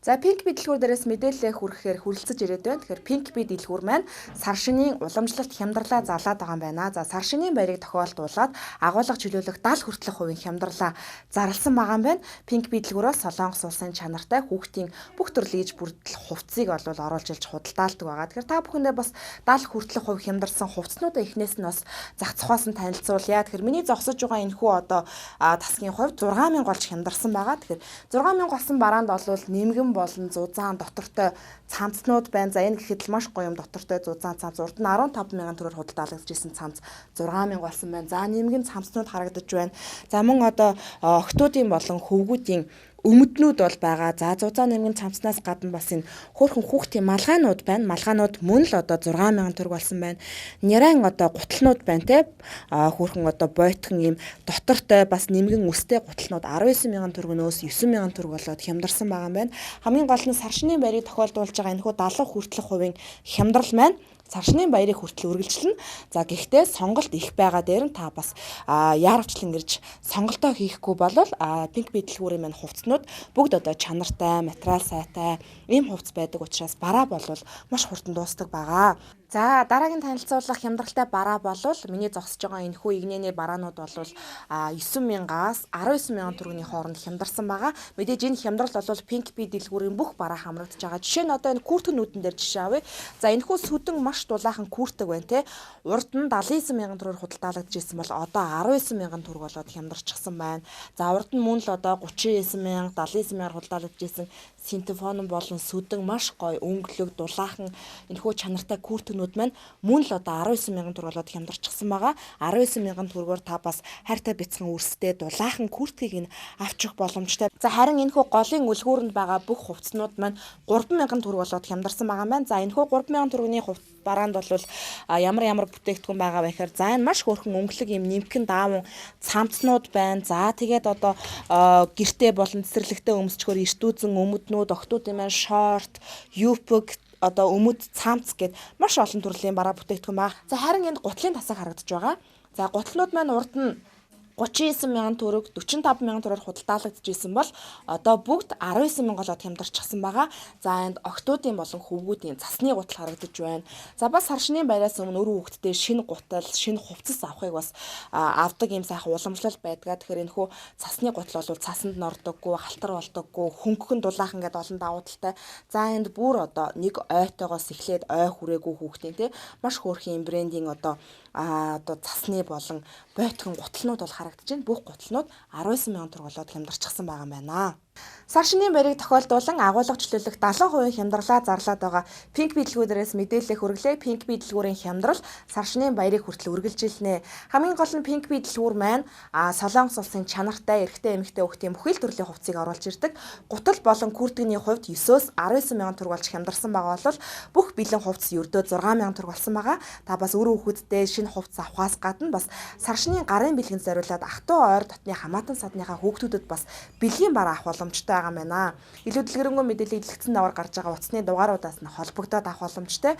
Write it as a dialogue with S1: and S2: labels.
S1: За Pink Bee дэлгүүр дээрээс мэдээлэл хүрэхээр хүрэлцэж ирээд байна. Тэгэхээр Pink Bee дэлгүүр маань сар шинийн уламжлалт хямдралаа зарлаад байгаа юм байна. За сар шинийн баярыг тохиолдуулаад агуулга чөлөөлөх 70 хүртэлх хувийн хямдралаа зарласан байгаа юм байна. Pink Bee дэлгүүрээс Солонгос улсын чанартай хүүхдийн бүх төрлийн иж бүрдэл хувцсыг оруулж илж худалдаалдаг байгаа. Тэгэхээр та бүхэндээ бас 70 хүртэлх хувь хямдарсан хувцснуудаа эхнээс нь бас зах цухаас нь танилцуулъя. Тэгэхээр миний зогсож байгаа энэхүү одоо тасгийн хувьд 6000 болж хямдарсан байгаа. Тэгэхээр 6000 болсон бараанд бол нэмгэн болон зузаан дотортой цамцнууд байна. За энэ гэхэд л маш гоё юм, дотортой зузаан цамц. Урд нь 15,000 төгрөгөөр худалдаалагдчихсэн цамц 6000 болсон байна. За нэмгэн цамцнууд харагдаж байна. За мөн одоо октоодын болон хөвгүүдийн өмднүүд бол байгаа. За зузаан нэмгэн цамцнаас гадна бас энэ хөөрхөн хүүхдийн малгайнууд байна. Малгайнууд мөн л одоо 6000 төгрөг болсон байна. Нярайн одоо гуталнууд байна те. Хөөрхөн одоо бойтхон юм дотортой бас нэмгэн өстэй гуталнууд 19000 төгрөгнөөс 9000 төгрөг болоод хямдарсан байгаа юм байна. Хамгийн гол нь сар шинийн баярыг тохиолдуулж байгаа энэхүү 70 хүртэлх хувийн хямдрал маань сар шинийн баярыг хүртэл үргэлжлэнэ. За гэхдээ сонголт их байгаа дээр нь та бас яарвчлан ирж сонголтоо хийхгүй бол Pink Bee дэлгүүрийн маань хувцснууд бүгд одоо чанартай, материал сайтай ийм хувцс байдаг учраас бараа болвол маш хурдан дуустдаг байгаа. За дараагийн танилцуулах хямдралтай бараа болвол миний зогсож байгаа энэхүү игнэний бараанууд болвол 9000-аас 19000 төгрөгийн хооронд хямдарсан байгаа. Мэдээж энэ хямдрал болвол Pink Bee дэлгүүрийн бүх бараа хамрагдаж байгаа. Жишээ нь одоо энэ куртэн нүүдэн дээр жишээ авъя. За энэхүү сүдэн маш дулаахан куртэг байна те. Урд нь 79000 төгрөгөөр худалдаалагдчихсэн бол одоо 19000 төгрөг болоод хямдарчихсан байна. За урд нь мөн л одоо 39000, 79000-аар худалдаалагдчихсэн синтефон болон сүдэн маш гоё өнгөлөг дулаахан энэхүү чанартай куртэнүүд маань мөн л одоо 19000 төгрөг болоод хямдарчихсан байгаа. 19000 төгрөгөөр та бас хайртай бяцхан үрстэй дулаахан курткийг нь авчих боломжтой. За харин энэхүү голын үлгүүрэнд байгаа бүх хувцснууд маань 3000 төгрөг болоод хямдарсан байгаа юм байна. За энэхүү 3000 төгрөгийн бараанд бол ямар бүтээгдэхүүн байгаа вэ гэхээр за энэ маш хөөрхөн өнгөлөг юм нэмхэн даавн цамцнууд байна. За тэгээд одоо гэртээ болон цэцэрлэгтээ өмсчгөр эртүүцэн өмднүүд, октоодын маань шорт, юпг одоо өмд цамц гэд маш олон төрлийн бараа бүтээгдэхүүн байна. За харин энд гутлын тасаг харагдаж байгаа. За гутлнууд маань урд нь 39000 төгрөг, 45000 төгрөгөөр худалдаалагдчихсэн бол одоо бүгд 19000 болоод хямдарчихсан байгаа. За энд октоодын болон хөвгүүдийн цасны гутал харагдаж байна. За бас сар шинийн баяраас өмнө өр хүүхдтэй шинэ гутал, шинэ хувцас авахыг бас авдаг юм сайхан уламжлал байдаг. Тэгэхээр энэхүү цасны гутал бол цасанд нордоггүй, халтар болдоггүй, хөнгөн дулаахан гэдэг олон давуу талтай. За энд бүр одоо нэг ойтойгоос эхлээд ой хүрээгүй хүүхдийн те маш хөөрхөн брендинг одоо цасны болон бойтхон гуталнууд бол харагдаж байна. Бүх гуталнууд 19000 төгрөг болоод хямдарчихсан байгаа юм байна. Сар шинийн баярыг тохиолдуулан агуулга чөлөөлөх 70% хямдралаа зарлаад байгаа Pink Bee дэлгүүрээс мэдээлэл хүргэлээ. Pink Bee дэлгүүрийн хямдрал сар шинийн баярыг хүртэл үргэлжилнэ. Хамгийн гол нь Pink Bee дэлгүүр маань Солонгос улсын чанартай эрэгтэй эмэгтэй хүүхдийн бүхэл төрлийн хувцсыг оруулж ирдэг. Гутал болон курткийн хувьд 9-өөс 19000 төгрөг болж хямдарсан байгаа бол бүх бэлэн хувцс ердөө 6000 төгрөг болсон байгаа. Та бас өр хүүхэдтэй шинэ хувцс авахаас гадна бас сар шинийн гарын бэлгэнд зориулаад ах トゥ ойр дотны хамаатан садныхаа хүүхдүүдэд бас бэлгийн бараа авах боломжтой байгаа юм байна. Илүү дэлгэрэнгүй мэдээлэл илгэсэн даваар гарч байгаа утасны дугааруудаас нь холбогдоод авах боломжтой.